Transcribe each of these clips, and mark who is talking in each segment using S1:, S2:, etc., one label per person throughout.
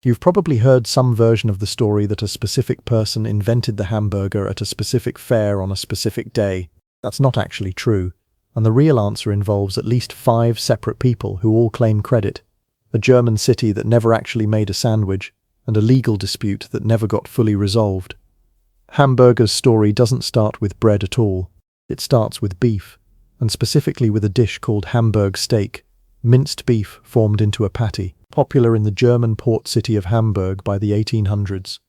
S1: You've probably heard some version of the story that a specific person invented the hamburger at a specific fair on a specific day. That's not actually true, and the real answer involves at least 5 separate people who all claim credit: a German city that never actually made a sandwich, and a legal dispute that never got fully resolved. Hamburger's story doesn't start with bread at all. It starts with beef, and specifically with a dish called Hamburg steak, minced beef formed into a patty, popular in the German port city of Hamburg by the 1800s.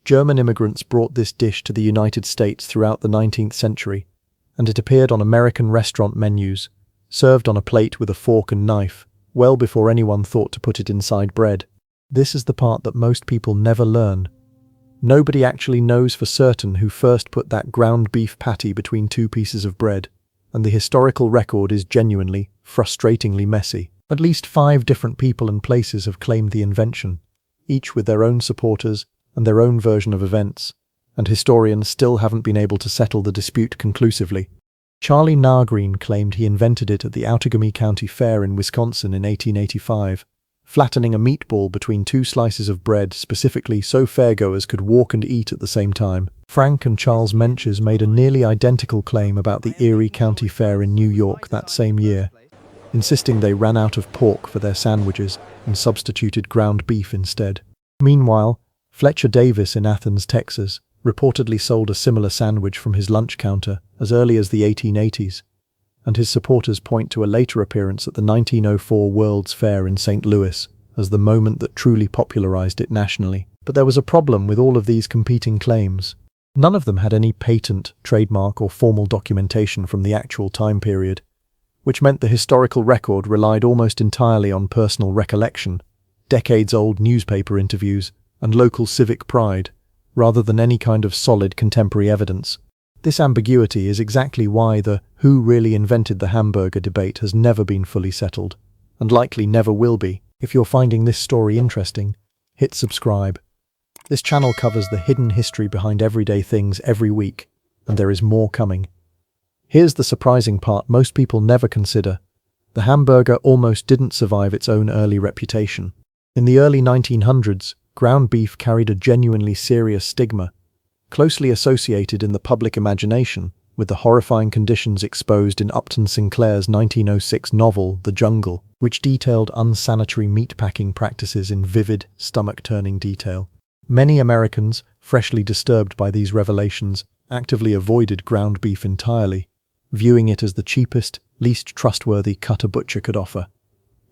S1: German immigrants brought this dish to the United States throughout the 19th century, and it appeared on American restaurant menus, served on a plate with a fork and knife, well before anyone thought to put it inside bread. This is the part that most people never learn. Nobody actually knows for certain who first put that ground beef patty between 2 pieces of bread, and the historical record is genuinely, frustratingly messy. At least 5 different people and places have claimed the invention, each with their own supporters and their own version of events, and historians still haven't been able to settle the dispute conclusively. Charlie Nargreen claimed he invented it at the Outagamie County Fair in Wisconsin in 1885, flattening a meatball between 2 slices of bread specifically so fairgoers could walk and eat at the same time. Frank and Charles Menches made a nearly identical claim about the Erie County Fair in New York that same year, insisting they ran out of pork for their sandwiches and substituted ground beef instead. Meanwhile, Fletcher Davis in Athens, Texas, reportedly sold a similar sandwich from his lunch counter as early as the 1880s, and his supporters point to a later appearance at the 1904 World's Fair in St. Louis as the moment that truly popularized it nationally. But there was a problem with all of these competing claims. None of them had any patent, trademark, or formal documentation from the actual time period, which meant the historical record relied almost entirely on personal recollection, decades-old newspaper interviews, and local civic pride, rather than any kind of solid contemporary evidence. This ambiguity is exactly why the "who really invented the hamburger" debate has never been fully settled, and likely never will be. If you're finding this story interesting, hit subscribe. This channel covers the hidden history behind everyday things every week, and there is more coming. Here's the surprising part most people never consider. The hamburger almost didn't survive its own early reputation. In the early 1900s, ground beef carried a genuinely serious stigma, closely associated in the public imagination with the horrifying conditions exposed in Upton Sinclair's 1906 novel, The Jungle, which detailed unsanitary meatpacking practices in vivid, stomach-turning detail. Many Americans, freshly disturbed by these revelations, actively avoided ground beef entirely, viewing it as the cheapest, least trustworthy cut a butcher could offer.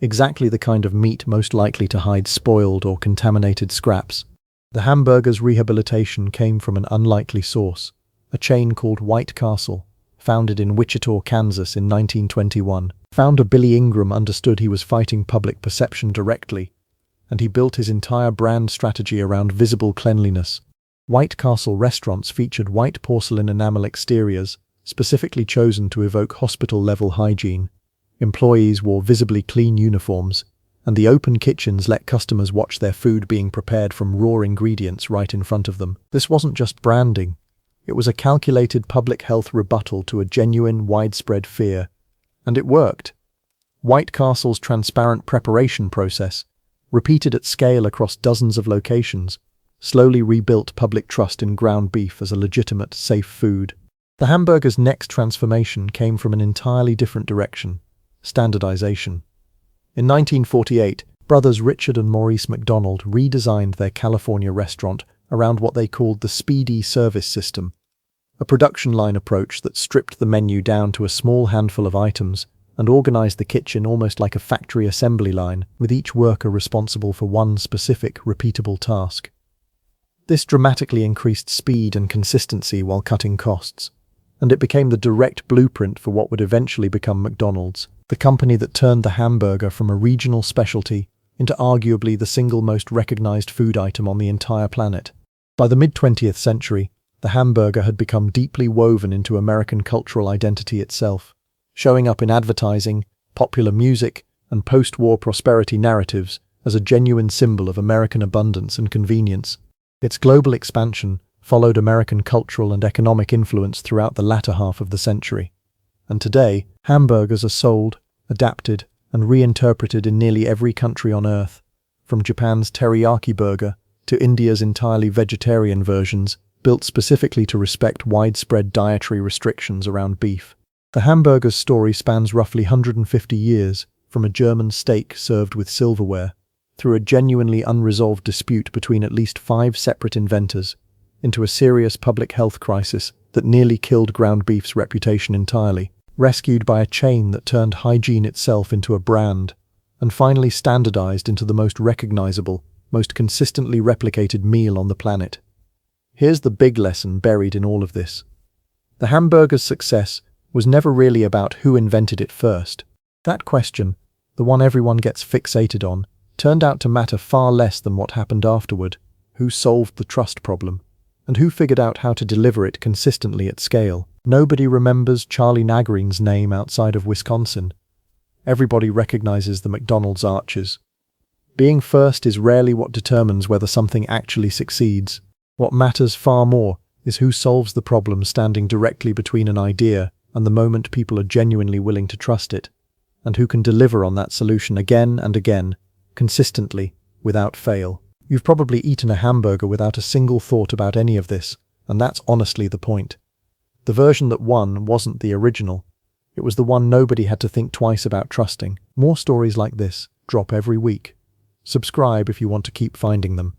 S1: Exactly the kind of meat most likely to hide spoiled or contaminated scraps. The hamburger's rehabilitation came from an unlikely source, a chain called White Castle, founded in Wichita, Kansas in 1921. Founder Billy Ingram understood he was fighting public perception directly, and he built his entire brand strategy around visible cleanliness. White Castle restaurants featured white porcelain enamel exteriors, specifically chosen to evoke hospital-level hygiene. Employees wore visibly clean uniforms, and the open kitchens let customers watch their food being prepared from raw ingredients right in front of them. This wasn't just branding. It was a calculated public health rebuttal to a genuine, widespread fear. And it worked. White Castle's transparent preparation process, repeated at scale across dozens of locations, slowly rebuilt public trust in ground beef as a legitimate, safe food. The hamburger's next transformation came from an entirely different direction: standardization. In 1948, brothers Richard and Maurice McDonald redesigned their California restaurant around what they called the Speedy Service System, a production line approach that stripped the menu down to a small handful of items and organized the kitchen almost like a factory assembly line, with each worker responsible for one specific, repeatable task. This dramatically increased speed and consistency while cutting costs, and it became the direct blueprint for what would eventually become McDonald's, the company that turned the hamburger from a regional specialty into arguably the single most recognized food item on the entire planet. By the mid-20th century, the hamburger had become deeply woven into American cultural identity itself, showing up in advertising, popular music, and post-war prosperity narratives as a genuine symbol of American abundance and convenience. Its global expansion followed American cultural and economic influence throughout the latter half of the century. And today, hamburgers are sold, adapted, and reinterpreted in nearly every country on Earth, from Japan's teriyaki burger to India's entirely vegetarian versions, built specifically to respect widespread dietary restrictions around beef. The hamburger's story spans roughly 150 years, from a German steak served with silverware, through a genuinely unresolved dispute between at least 5 separate inventors, into a serious public health crisis that nearly killed ground beef's reputation entirely, rescued by a chain that turned hygiene itself into a brand, and finally standardized into the most recognizable, most consistently replicated meal on the planet. Here's the big lesson buried in all of this. The hamburger's success was never really about who invented it first. That question, the one everyone gets fixated on, turned out to matter far less than what happened afterward, who solved the trust problem, and who figured out how to deliver it consistently at scale. Nobody remembers Charlie Nagarine's name outside of Wisconsin. Everybody recognizes the McDonald's arches. Being first is rarely what determines whether something actually succeeds. What matters far more is who solves the problem standing directly between an idea and the moment people are genuinely willing to trust it, and who can deliver on that solution again and again, consistently, without fail. You've probably eaten a hamburger without a single thought about any of this, and that's honestly the point. The version that won wasn't the original. It was the one nobody had to think twice about trusting. More stories like this drop every week. Subscribe if you want to keep finding them.